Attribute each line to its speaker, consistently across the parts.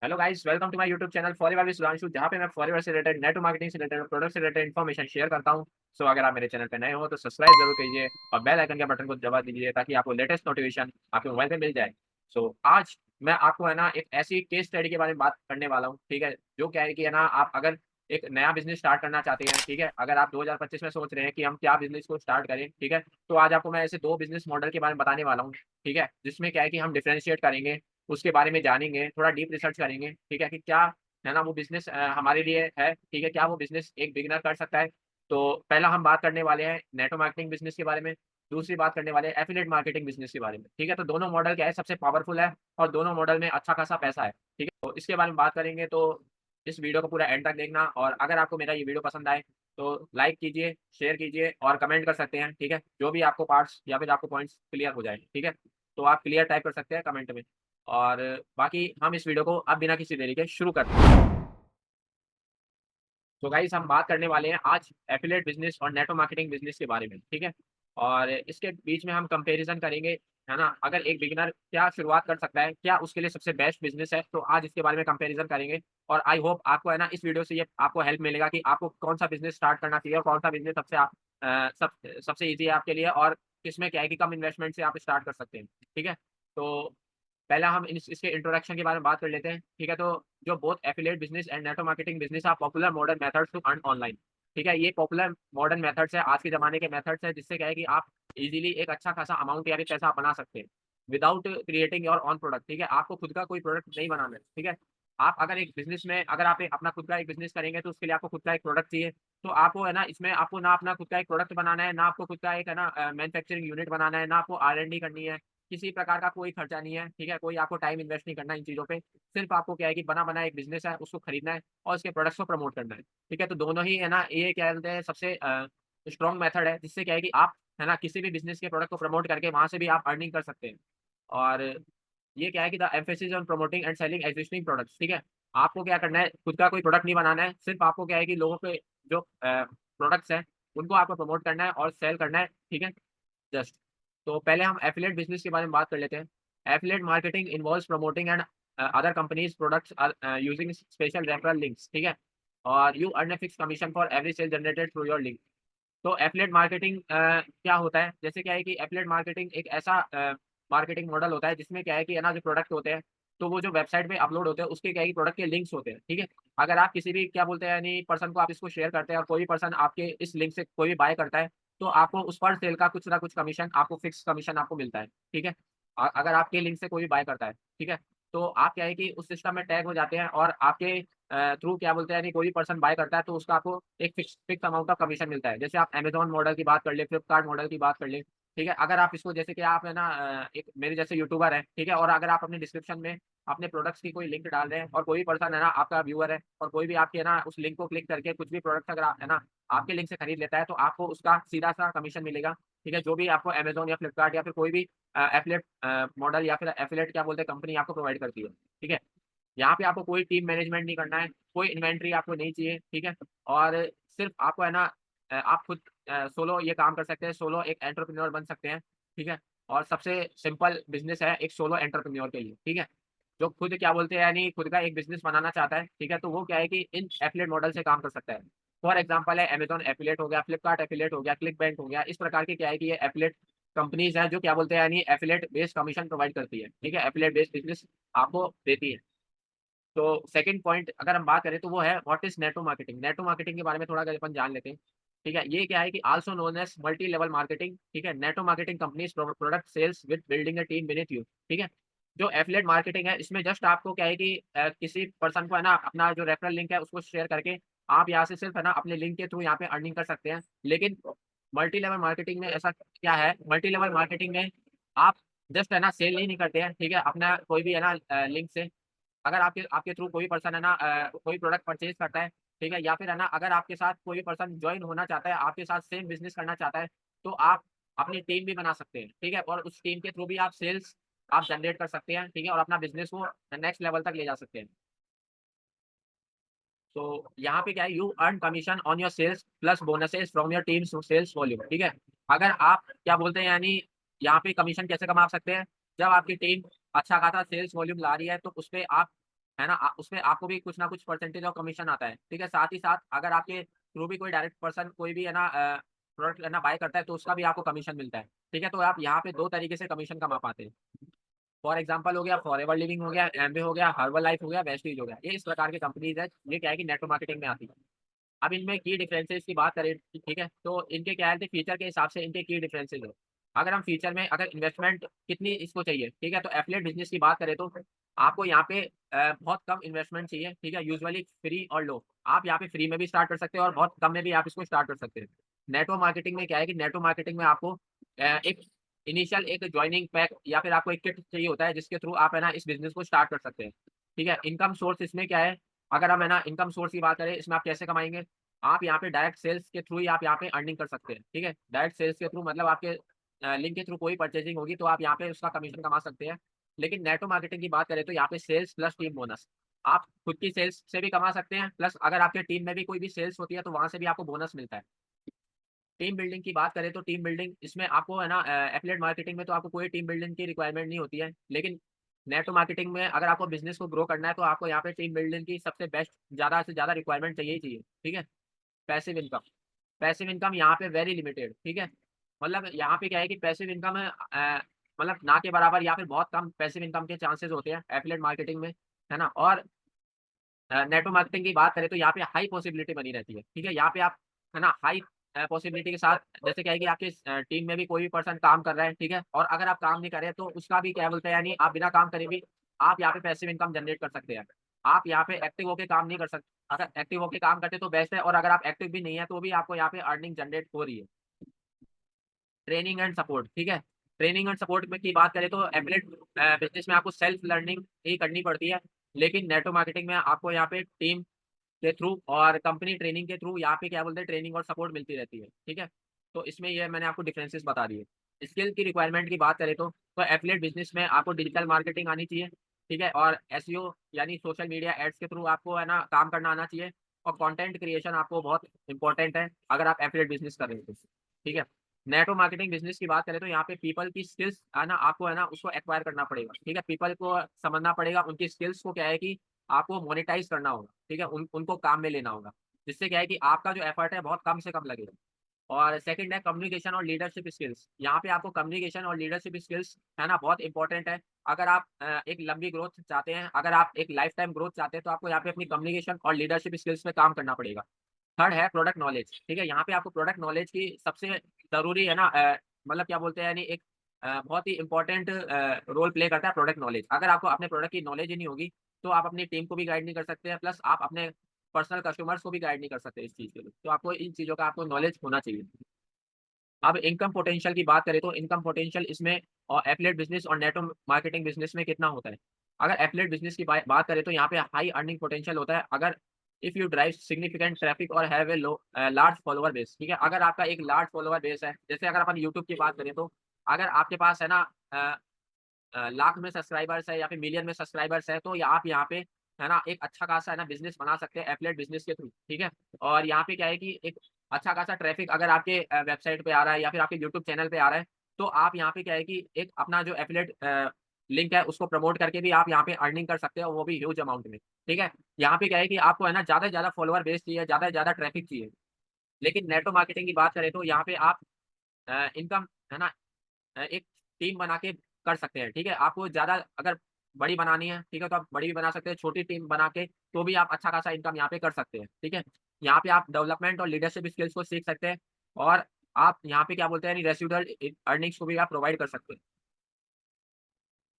Speaker 1: Hello guys, welcome to my YouTube channel Forever with Sudhanshu, जहाँ पे मैं फॉरएवर से रिलेटेड नेट मार्केटिंग से रिलेटेड प्रोडक्ट से रिलेटेड इन्फॉर्मेशन शेयर करता हूँ। सो अगर आप मेरे चैनल पे नए हो तो सब्सक्राइब जरूर कीजिए और बेल आइकन के बटन को दबा दीजिए ताकि आपको लेटेस्ट नोटिफिकेशन आपके मोबाइल पे मिल जाए। सो आज मैं आपको है ना एक ऐसी केस स्टडी के बारे में बात करने वाला हूँ, ठीक है, जो क्या है कि है ना, आप अगर एक नया बिजनेस स्टार्ट करना चाहते हैं, ठीक है, अगर आप 2025 में सोच रहे हैं कि हम क्या बिजनेस को स्टार्ट करें, ठीक है, तो आज आपको मैं ऐसे दो बिजनेस मॉडल के बारे में बताने वाला हूँ, ठीक है, जिसमें क्या है कि हम डिफरेंशिएट करेंगे, उसके बारे में जानेंगे, थोड़ा डीप रिसर्च करेंगे, ठीक है, कि क्या है ना वो बिज़नेस हमारे लिए है, ठीक है, क्या वो बिज़नेस एक बिगिनर कर सकता है। तो पहला हम बात करने वाले हैं नेटवर्क मार्केटिंग बिज़नेस के बारे में, दूसरी बात करने वाले हैं एफिलिएट मार्केटिंग बिज़नेस के बारे में, ठीक है। तो दोनों मॉडल क्या है, सबसे पावरफुल है और दोनों मॉडल में अच्छा खासा पैसा है, ठीक है। तो इसके बारे में बात करेंगे, तो इस वीडियो को पूरा एंड तक देखना और अगर आपको मेरा ये वीडियो पसंद आए तो लाइक कीजिए, शेयर कीजिए और कमेंट कर सकते हैं, ठीक है। जो भी आपको पार्ट्स या फिर आपको पॉइंट्स क्लियर हो जाए, ठीक है, तो आप क्लियर टाइप कर सकते हैं कमेंट में। और बाकी हम इस वीडियो को अब बिना किसी देरी के शुरू करते हैं। तो गाइस हम बात करने वाले हैं आज एफिलिएट बिजनेस और नेटवर्क मार्केटिंग बिजनेस के बारे में, ठीक है। और इसके बीच में हम कंपैरिजन करेंगे, है ना, अगर एक बिगिनर क्या शुरुआत कर सकता है, क्या उसके लिए सबसे बेस्ट बिजनेस है, तो आज इसके बारे में कंपैरिजन करेंगे। और आई होप आपको है ना इस वीडियो से ये आपको हेल्प मिलेगा कि आपको कौन सा बिजनेस स्टार्ट करना चाहिए और कौन सा बिजनेस सबसे ईजी है आपके लिए और किसमें क्या है कि कम इन्वेस्टमेंट से आप स्टार्ट कर सकते हैं, ठीक है। तो पहला हम इसके इंट्रोडक्शन के बारे में बात कर लेते हैं, ठीक है। तो जो both affiliate business and network marketing business are popular modern methods to earn online, ठीक है। ये पॉपुलर मॉडर्न मेथड्स है, आज के ज़माने के मेथड्स है, जिससे क्या है कि आप इजीली एक अच्छा खासा अमाउंट या फिर पैसा आप बना सकते हैं without creating your own product, ठीक है। आपको खुद का कोई प्रोडक्ट नहीं बनाना है, ठीक है। आप अगर एक बिज़नेस में अगर आप अपना खुद का एक बिज़नेस करेंगे तो उसके लिए आपको खुद का एक प्रोडक्ट चाहिए। तो आपको है ना इसमें आपको ना अपना खुद का एक प्रोडक्ट बनाना है, ना आपको खुद का एक है ना मैन्युफैक्चरिंग यूनिट बनाना है, ना आपको R&D करनी है। किसी प्रकार का कोई खर्चा नहीं है, ठीक है, कोई आपको टाइम इन्वेस्ट नहीं करना इन चीज़ों पे। सिर्फ़ आपको क्या है कि बना-बनाया एक बिज़नेस है, उसको खरीदना है और उसके प्रोडक्ट्स को प्रमोट करना है, ठीक है। तो दोनों ही है ना, ये क्या बोलते हैं, सबसे स्ट्रॉन्ग मेथड है, जिससे क्या है कि आप है ना किसी भी बिज़नेस के प्रोडक्ट को प्रमोट करके वहाँ से भी आप अर्निंग कर सकते हैं। और ये क्या है कि the emphasis on promoting and selling existing products, ठीक है। आपको क्या करना है, खुद का कोई प्रोडक्ट नहीं बनाना है, सिर्फ़ आपको क्या है कि लोगों के जो प्रोडक्ट्स हैं, उनको आपको प्रमोट करना है और सेल करना है, ठीक है। जस्ट तो पहले हम एफिलिएट बिज़नेस के बारे में बात कर लेते हैं। Affiliate marketing involves promoting and other companies products using special referral links, ठीक है। और you earn a fix commission for every sale generated through your link. तो एफिलिएट मार्केटिंग क्या होता है? जैसे क्या है कि एफिलिएट मार्केटिंग एक ऐसा मार्केटिंग मॉडल होता है जिसमें क्या है कि है ना जो प्रोडक्ट होते हैं, तो वो जो वेबसाइट पे अपलोड होते हैं उसके क्या है कि प्रोडक्ट के लिंक्स होते हैं, ठीक है? अगर आप किसी भी क्या बोलते हैं यानी पर्सन को आप इसको शेयर करते हैं और कोई भी पर्सन आपके इस लिंक से कोई भी बाय करता है, तो आपको उस पर सेल का कुछ ना कुछ कमीशन आपको फिक्स कमीशन आपको मिलता है, ठीक है? अगर आपके लिंक से कोई भी बाय करता है, ठीक है? तो आप क्या है कि उस सिस्टम में टैग हो जाते हैं और आपके थ्रू क्या बोलते हैं यानी कोई भी पर्सन बाय करता है तो उसका आपको एक fix fix amount of commission मिलता है। जैसे आप अमेज़न मॉडल की बात कर लें, फ्लिपकार्ट मॉडल की बात कर लें, ठीक है? अगर आप इसको जैसे कि आप है ना एक मेरे जैसे यूट्यूबर हैं, ठीक है? और अगर आप अपने डिस्क्रिप्शन में अपने प्रोडक्ट्स की कोई लिंक डाल रहे हैं और कोई भी पर्सन है ना आपका व्यूअर है और कोई भी आपके है ना उस लिंक को क्लिक करके कुछ भी प्रोडक्ट अगर आप है ना आपके लिंक से खरीद लेता है तो आपको उसका सीधा-सा कमीशन मिलेगा, ठीक है? जो भी आपको अमेज़न या फ्लिपकार्ट या फिर कोई भी एफिलिएट मॉडल या फिर एफिलिएट क्या बोलते हैं कंपनी आपको प्रोवाइड करती है, ठीक है? यहाँ पे आपको कोई टीम मैनेजमेंट नहीं करना है, कोई इन्वेंटरी आपको नहीं चाहिए, ठीक है? और सिर्फ़ आपको है ना आप खुद सोलो ये काम कर सकते हैं, सोलो एक एंटरप्रेन्योर बन सकते हैं, ठीक है? और सबसे सिंपल बिज़नेस है एक सोलो एंटरप्रेन्योर के लिए, ठीक है? जो खुद क्या बोलते हैं यानी खुद का एक बिज़नेस बनाना चाहता है, ठीक है? तो वो क्या है कि इन एफिलिएट मॉडल से काम कर सकता है। फॉर एग्ज़ाम्पल है अमेज़न एफिलिएट हो गया, फ्लिपकार्ट एफिलिएट हो गया, क्लिकबैंक हो गया, इस प्रकार के क्या है कि ये एफिलिएट कंपनीज़ हैं जो क्या बोलते हैं यानी एफिलिएट बेस्ड कमीशन प्रोवाइड करती है, ठीक है? एफिलिएट बेस्ड बिज़नेस आपको देती है। तो सेकंड पॉइंट अगर हम बात करें तो वो है what is network marketing. Network marketing के बारे में थोड़ा अगर अपन जान लेते हैं, ठीक है? ये क्या है कि also known as multi level marketing, ठीक है? Network marketing companies product sales with building a team beneath you, ठीक है? जो एफिलिएट मार्केटिंग है इसमें जस्ट आपको क्या है कि किसी पर्सन को है ना अपना जो रेफरल लिंक है उसको शेयर करके आप यहाँ से सिर्फ है ना अपने लिंक के थ्रू यहाँ पे अर्निंग कर सकते हैं। लेकिन मल्टी लेवल मार्केटिंग में ऐसा क्या है, मल्टी लेवल मार्केटिंग में आप जस्ट है ना सेल नहीं करते हैं, ठीक है? अपना कोई भी है ना लिंक से अगर आपके आपके थ्रू कोई पर्सन है ना कोई प्रोडक्ट परचेज़ करता है, ठीक है? या फिर है ना अगर आपके साथ कोई भी पर्सन जॉइन होना चाहता है, आपके साथ सेम बिज़नेस करना चाहता है, तो आप अपनी टीम भी बना सकते हैं, ठीक है? और उस टीम के थ्रू भी आप सेल्स आप जनरेट कर सकते हैं, ठीक है? और अपना बिज़नेस को नेक्स्ट लेवल तक ले जा सकते हैं। तो यहाँ पे क्या है, you earn commission on your sales plus bonuses from your teams sales volume, ठीक है? अगर आप क्या बोलते हैं यानी यहाँ पे कमीशन कैसे कमा सकते हैं? जब आपकी टीम अच्छा खासा सेल्स वॉल्यूम ला रही है, तो उसपे आप है ना, उसमें आपको भी कुछ ना कुछ परसेंटेज ऑफ कमीशन आता है, ठीक है। साथ ही साथ अगर आपके थ्रू भी कोई डायरेक्ट पर्सन कोई भी है ना प्रोडक्ट है ना बाय करता है तो उसका भी आपको कमीशन मिलता है, ठीक है। तो आप यहाँ पे 2 तरीके से कमीशन कमा पाते हैं। फॉर एग्जांपल हो गया फॉरएवर लिविंग हो गया, एमवे हो गया, हर्बल लाइफ हो गया, वेस्टीज हो गया। ये इस प्रकार की कंपनीज़ है, ये क्या है कि नेटवर्क मार्केटिंग में आती है। अब इनमें की डिफरेंसेस की बात करें, ठीक है, तो इनके क्या है फीचर के हिसाब से इनके की डिफरेंसेस है। अगर हम फीचर में अगर इन्वेस्टमेंट कितनी इसको चाहिए, ठीक है, तो एफिलिएट बिजनेस की बात करें तो आपको यहाँ पे बहुत कम इन्वेस्टमेंट चाहिए, ठीक है, यूजुअली फ्री और लो। आप यहाँ पे फ्री में भी स्टार्ट कर सकते हैं और बहुत कम में भी आप इसको स्टार्ट कर सकते हैं। नेटवर्क मार्केटिंग में क्या है कि नेटवर्क मार्केटिंग में आपको एक इनिशियल एक जॉइनिंग पैक या फिर आपको एक किट चाहिए होता है जिसके थ्रू आप है ना इस बिजनेस को स्टार्ट कर सकते हैं, ठीक है। इनकम सोर्स इसमें क्या है, अगर हम है ना इनकम सोर्स की बात करें इसमें आप कैसे कमाएंगे, आप यहाँ पे डायरेक्ट सेल्स के थ्रू ही आप यहाँ पे अर्निंग कर सकते हैं, ठीक है। डायरेक्ट सेल्स के थ्रू मतलब आपके लिंक के थ्रू कोई परचेजिंग होगी तो आप यहाँ पे उसका कमीशन कमा सकते हैं। लेकिन नेटवर्क मार्केटिंग की बात करें तो यहाँ पे सेल्स प्लस टीम बोनस, आप खुद की सेल्स से भी कमा सकते हैं, प्लस अगर आपके टीम में भी कोई भी सेल्स होती है तो वहाँ से भी आपको बोनस मिलता है। टीम बिल्डिंग की बात करें तो टीम बिल्डिंग इसमें आपको है ना एफिलिएट मार्केटिंग में तो आपको कोई टीम बिल्डिंग की रिक्वायरमेंट नहीं होती है। लेकिन नेटवर्क मार्केटिंग में अगर आपको बिज़नेस को ग्रो करना है तो आपको यहाँ पे टीम बिल्डिंग की सबसे बेस्ट ज़्यादा से ज़्यादा रिक्वायरमेंट चाहिए ही चाहिए, ठीक है। पैसिव इनकम, पैसिव इनकम यहाँ पे वेरी लिमिटेड, ठीक है। मतलब यहाँ पे क्या है कि पैसिव इनकम मतलब ना के बराबर या फिर बहुत कम पैसिव इनकम के चांसेस होते हैं एफिलिएट मार्केटिंग में, है ना। और नेटवर्क मार्केटिंग की बात करें तो यहाँ पे हाई पॉसिबिलिटी बनी रहती है, ठीक है। यहाँ पे आप है ना हाई पॉसिबिलिटी के साथ जैसे क्या है कि आपके टीम में भी कोई भी पर्सन काम कर रहा है, ठीक है, और अगर आप काम नहीं कर रहे हैं तो उसका भी क्या बोलते हैं यानी आप बिना काम करे भी आप यहाँ पे पैसिव इनकम जनरेट कर सकते हैं। आप यहाँ पे एक्टिव होके काम नहीं कर सकते, अगर एक्टिव होके काम करते तो बेस्ट है, और अगर आप एक्टिव भी नहीं है तो भी आपको यहाँ पे अर्निंग जनरेट हो रही है। ट्रेनिंग एंड सपोर्ट, ठीक है। ट्रेनिंग एंड सपोर्ट में की बात करें तो एफिलिएट बिज़नेस में आपको सेल्फ लर्निंग ही करनी पड़ती है। लेकिन नेटवर्क मार्केटिंग में आपको यहाँ पे टीम के थ्रू और कंपनी ट्रेनिंग के थ्रू यहाँ पे क्या बोलते हैं ट्रेनिंग और सपोर्ट मिलती रहती है, ठीक है। तो इसमें ये मैंने आपको डिफरेंसेस बता दिए। स्किल की रिक्वायरमेंट की बात करें तो एफिलिएट बिज़नेस में आपको डिजिटल मार्केटिंग आनी चाहिए, ठीक है, और एसईओ यानी सोशल मीडिया एड्स के थ्रू आपको है ना काम करना आना चाहिए, और कंटेंट क्रिएशन आपको बहुत इंपॉर्टेंट है अगर आप एफिलिएट बिज़नेस कर रहे हो तो, ठीक है। नेटवर्क मार्केटिंग बिज़नेस की बात करें तो यहाँ पे पीपल की स्किल्स है ना आपको है ना उसको एक्वायर करना पड़ेगा, ठीक है। पीपल को समझना पड़ेगा, उनकी स्किल्स को क्या है कि आपको मोनेटाइज़ करना होगा, ठीक है, उनको काम में लेना होगा। जिससे क्या है कि आपका जो एफर्ट है बहुत कम से कम लगेगा। और सेकंड है कम्युनिकेशन और लीडरशिप स्किल्स। यहाँ पे आपको कम्युनिकेशन और लीडरशिप स्किल्स है ना बहुत इंपॉर्टेंट है। अगर आप एक लंबी ग्रोथ चाहते हैं, अगर आप एक लाइफ टाइम ग्रोथ चाहते हैं तो आपको यहाँ पे अपनी कम्युनिकेशन और लीडरशिप स्किल्स पे काम करना पड़ेगा। थर्ड है प्रोडक्ट नॉलेज, ठीक है। यहाँ पे आपको प्रोडक्ट नॉलेज की सबसे ज़रूरी है ना मतलब क्या बोलते हैं यानी एक बहुत ही इम्पोर्टेंट रोल प्ले करता है प्रोडक्ट नॉलेज। अगर आपको अपने प्रोडक्ट की नॉलेज ही नहीं होगी, तो आप अपनी टीम को भी गाइड नहीं कर सकते हैं, प्लस आप अपने पर्सनल कस्टमर्स को भी गाइड नहीं कर सकते इस चीज़ के लिए। तो आपको इन चीज़ों का आपको नॉलेज होना चाहिए। अब इनकम पोटेंशियल की बात करें तो इनकम पोटेंशियल इसमें और एफिलिएट बिज़नेस और नेटवर्क मार्केटिंग बिज़नेस में कितना होता है? अगर एफिलिएट बिज़नेस की बात करें तो यहाँ पे हाई अर्निंग पोटेंशियल होता है अगर if you drive significant traffic और have a large follower base, ठीक है। अगर आपका एक लार्ज फॉलोवर बेस है, जैसे अगर अपन यूट्यूब की बात करें तो अगर आपके पास है ना लाख में सब्सक्राइबर्स है या फिर मिलियन में सब्सक्राइबर्स है तो आप यहाँ पे है ना एक अच्छा खासा है ना बिज़नेस बना सकते हैं एफिलिएट बिज़नेस के थ्रू, ठीक है। और यहाँ पे क्या है कि एक अच्छा खासा ट्रैफिक अगर आपके वेबसाइट पे आ रहा है या फिर आपके यूट्यूब चैनल पे आ रहा है, तो आप यहाँ पे क्या है कि एक अपना जो एफिलिएट लिंक है उसको प्रमोट करके भी आप यहाँ पे अर्निंग कर सकते हो, वो भी ह्यूज अमाउंट में, ठीक है। यहाँ पे क्या है कि आपको है ना ज़्यादा से ज़्यादा फॉलोवर बेस चाहिए, ज़्यादा से ज़्यादा ट्रैफिक चाहिए। लेकिन नेटवर्क मार्केटिंग की बात करें तो यहाँ पे आप इनकम है ना एक टीम बना के कर सकते हैं, ठीक है। आपको ज़्यादा अगर बड़ी बनानी है, ठीक है, तो आप बड़ी भी बना सकते हैं, छोटी टीम बना के तो भी आप अच्छा खासा इनकम यहाँ पे कर सकते हैं, ठीक है। यहाँ पे आप डेवलपमेंट और लीडरशिप स्किल्स को सीख सकते हैं, और आप यहाँ पे क्या बोलते हैं रेसिडुअल अर्निंग्स को भी आप प्रोवाइड कर सकते हैं।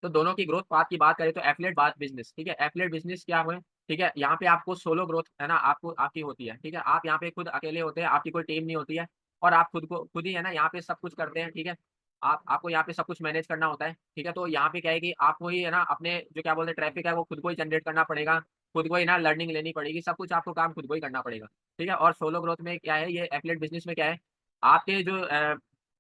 Speaker 1: तो दोनों की ग्रोथ पाथ की बात करें तो एफिलिएट बात बिज़नेस, ठीक है। एफिलिएट बिज़नेस क्या हुए, ठीक है, यहाँ पे आपको सोलो ग्रोथ है ना आपको आपकी होती है, ठीक है। आप यहाँ पे खुद अकेले होते हैं, आपकी कोई टीम नहीं होती है, और आप खुद ही है ना यहाँ पे सब कुछ करते हैं, ठीक है। आपको यहाँ पे सब कुछ मैनेज करना होता है, ठीक है। तो यहाँ पे क्या है कि आपको ही है ना अपने जो क्या बोलते हैं ट्रैफिक है वो खुद को ही जनरेट करना पड़ेगा, खुद को ही ना लर्निंग लेनी पड़ेगी, सब कुछ आपको काम खुद को ही करना पड़ेगा, ठीक है। और सोलो ग्रोथ में क्या है ये एफिलिएट बिज़नेस में क्या है, आपके जो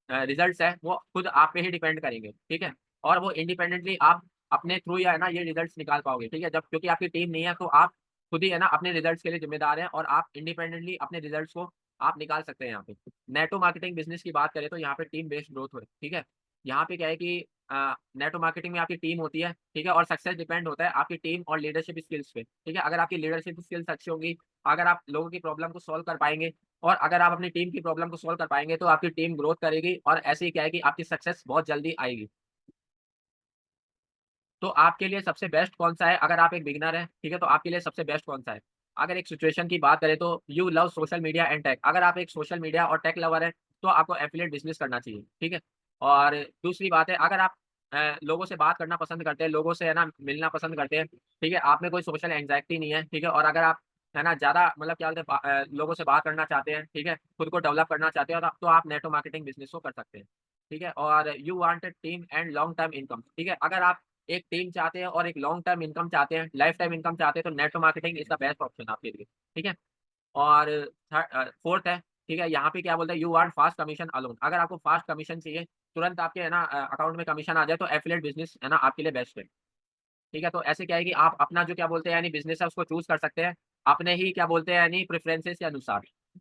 Speaker 1: रिज़ल्ट्स हैं वो खुद आप पे ही डिपेंड करेंगे, ठीक है। और वो इंडिपेंडेंटली आप अपने थ्रू ही है ना ये रिज़ल्ट्स निकाल पाओगे, ठीक है। जब क्योंकि आपकी टीम नहीं है तो आप खुद ही है ना अपने रिज़ल्ट्स के लिए ज़िम्मेदार हैं, और आप इंडिपेंडेंटली अपने रिज़ल्ट्स को आप निकाल सकते हैं यहाँ पे। नेटवर्क मार्केटिंग बिज़नेस की बात करें तो यहाँ पे टीम बेस्ड ग्रोथ है, ठीक है। यहाँ पे क्या है कि नेटवर्क मार्केटिंग में आपकी टीम होती है, ठीक है? और सक्सेस डिपेंड होता है आपकी टीम और लीडरशिप स्किल्स पे, ठीक है? अगर आपकी लीडरशिप स्किल्स अच्छी होंगी, अगर आप लोगों की प्रॉब्लम को सॉल्व कर पाएँगे और अगर आप अपनी टीम की प्रॉब्लम को सॉल्व कर पाएँगे, तो आपकी टीम ग्रोथ करेगी और ऐसे ही क्या है कि आपकी सक्सेस बहुत जल्दी आएगी। तो आपके लिए सबसे बेस्ट कौन-सा है? अगर आप एक बिगिनर हैं, ठीक है? तो आपके लिए सबसे बेस्ट कौन-सा है? अगर एक सिचुएशन की बात करें तो you love social media and tech. अगर आप एक सोशल मीडिया और टेक लवर हैं, तो आपको एफ़िलिएट बिज़नेस करना चाहिए, ठीक है? और दूसरी बात है अगर आप लोगों से बात करना पसंद करते हैं, लोगों से है ना मिलना पसंद करते हैं, ठीक है? आप में कोई सोशल एंग्ज़ायटी नहीं है, ठीक है? और अगर आप है ना ज़्यादा मतलब क्या बोलते हैं लोगों से बात करना चाहते हैं, ठीक है? खुद को डेवलप करना चाहते हैं तो आप नेटवर्क मार्केटिंग बिज़नेस को कर सकते हैं, ठीक है? और you want a team and long term income, ठीक है? अगर आप एक टीम चाहते हैं और एक लॉन्ग टर्म इनकम चाहते हैं, लाइफ टाइम इनकम चाहते हैं, तो network marketing is the best option आपके लिए, ठीक है? और 4th है, ठीक है? यहाँ पे क्या बोलते हैं you want fast commission alone. अगर आपको फास्ट कमीशन चाहिए, तुरंत आपके है ना अकाउंट में कमीशन आ जाए तो एफिलिएट बिज़नेस है ना आपके लिए बेस्ट है, ठीक है? तो ऐसे क्या है कि आप अपना जो क्या बोलते हैं यानी बिज़नेस है उसको चूज़ कर सकते हैं, अपने ही क्या बोलते हैं यानी प्रेफ़रेंसेस के अनुसार।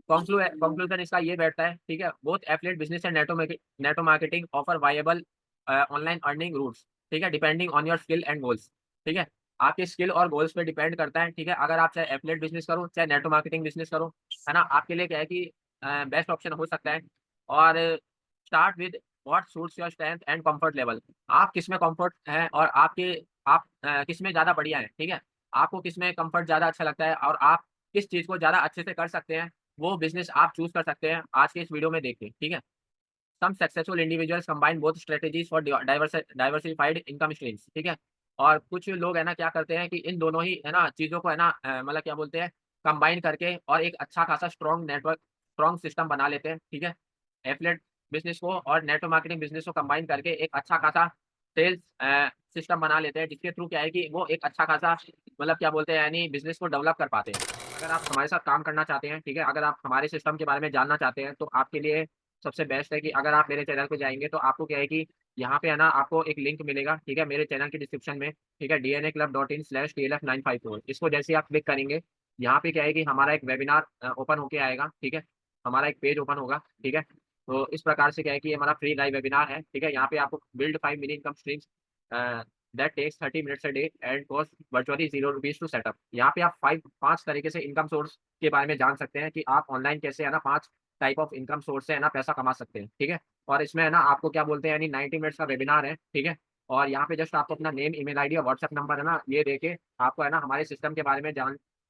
Speaker 1: कंक्लूज़न इसका ये बैठता है, ठीक है? Both affiliate business and network marketing offer viable online earning routes, ठीक है? Depending on your skill and goals, ठीक है? आपके स्किल और गोल्स पे डिपेंड करता है, ठीक है? अगर आप चाहे एफिलिएट बिज़नेस करो, चाहे नेटवर्क मार्केटिंग बिज़नेस करो, है ना? आपके लिए क्या है कि बेस्ट ऑप्शन हो सकता है और start with what suits your strength and comfort level. आप किसमें कम्फर्ट हैं और आप किसमें ज़्यादा बढ़िया हैं, ठीक है? आपको किसमें कम्फर्ट ज़्यादा अच्छा लगता है और आप किस चीज़ को ज़्यादा अच्छे से कर सकते हैं, वो बिज़नेस आप चूज़ कर सकते हैं आज के इस वीडियो में देख के, ठीक है? Some successful individuals combine both strategies for diversified income streams, ठीक है? और कुछ लोग है ना क्या करते हैं कि इन दोनों ही है ना चीज़ों को है ना मतलब क्या बोलते हैं कंबाइन करके और एक अच्छा खासा स्ट्रॉन्ग सिस्टम बना लेते हैं, ठीक है? एफिलिएट बिज़नेस को और नेटवर्क मार्केटिंग बिज़नेस को कंबाइन करके एक अच्छा खासा सेल्स सिस्टम बना लेते हैं, जिसके थ्रू क्या है कि वो एक अच्छा खासा मतलब क्या बोलते हैं यानी बिज़नेस को डेवलप कर पाते हैं। अगर आप हमारे साथ काम करना चाहते हैं, ठीक है? अगर आप हमारे सिस्टम के बारे में जानना चाहते हैं, तो आपके लिए सबसे बेस्ट है कि अगर आप मेरे चैनल पे जाएँगे तो आपको क्या है कि यहाँ पे है ना आपको एक लिंक मिलेगा, ठीक है? मेरे चैनल के डिस्क्रिप्शन में, ठीक है? dnaclub.in/tlf954 इसको जैसे ही आप क्लिक करेंगे, यहाँ पे क्या है कि हमारा एक वेबिनार ओपन होके आएगा, ठीक है? हमारा एक पेज ओपन होगा, ठीक है? तो इस प्रकार से क्या है कि ये हमारा फ्री लाइव वेबिनार है, ठीक है? यहाँ पे आपको build 5 mini income streams uh, that takes 30 minutes a day and cost virtually ₹0 to set up. यहाँ पे आप 5 तरीके से इनकम सोर्स के बारे में जान सकते हैं कि आप ऑनलाइन कैसे है ना 5 टाइप ऑफ इनकम सोर्स से है ना पैसा कमा सकते हैं, ठीक है? और इसमें है ना आपको क्या बोलते हैं यानी 90 मिनट्स का वेबिनार है, ठीक है? और यहाँ पे जस्ट आपको अपना नेम, ईमेल आईडी और व्हाट्सएप नंबर है ना ये देके आपको है ना हमारे सिस्टम के बारे में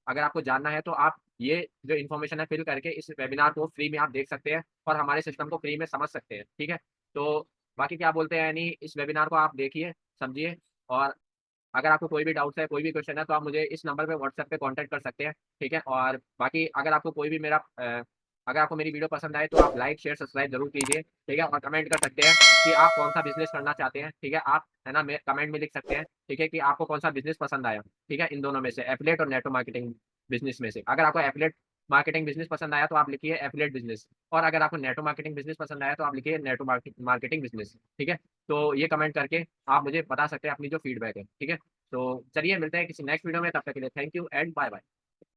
Speaker 1: अगर आपको जानना है तो आप ये जो इन्फॉर्मेशन है फिल करके इस वेबिनार को फ्री में आप देख सकते हैं और हमारे सिस्टम को फ्री में समझ सकते हैं, ठीक है? तो बाकी क्या बोलते हैं यानी इस वेबिनार को आप देखिए, समझिए और अगर आपको कोई भी डाउट्स है, कोई भी क्वेश्चन है तो आप मुझे इस नंबर पे व्हाट्सएप पे कॉन्टैक्ट कर सकते हैं, ठीक है? और बाकी अगर आपको मेरी वीडियो पसंद आए तो आप लाइक, शेयर, सब्सक्राइब ज़रूर कीजिए, ठीक है? और कमेंट कर सकते हैं कि आप कौन-सा बिज़नेस करना चाहते हैं, ठीक है? आप है ना में कमेंट में लिख सकते हैं, ठीक है? कि आपको कौन-सा बिज़नेस पसंद आया, ठीक है? इन दोनों में से एफिलिएट और नेटवर्क मार्केटिंग बिज़नेस में से। अगर आपको एफिलिएट मार्केटिंग बिज़नेस पसंद आया तो आप लिखिए एफिलिएट बिज़नेस और अगर आपको नेटवर्क मार्केटिंग बिज़नेस पसंद आया तो आप लिखिए नेटवर्क मार्केटिंग बिज़नेस, ठीक है? तो ये कमेंट करके आप मुझे बता सकते हैं अपनी जो फीडबैक है, ठीक है? तो चलिए मिलते हैं किसी नेक्स्ट वीडियो में, तब तक के लिए thank you and bye bye.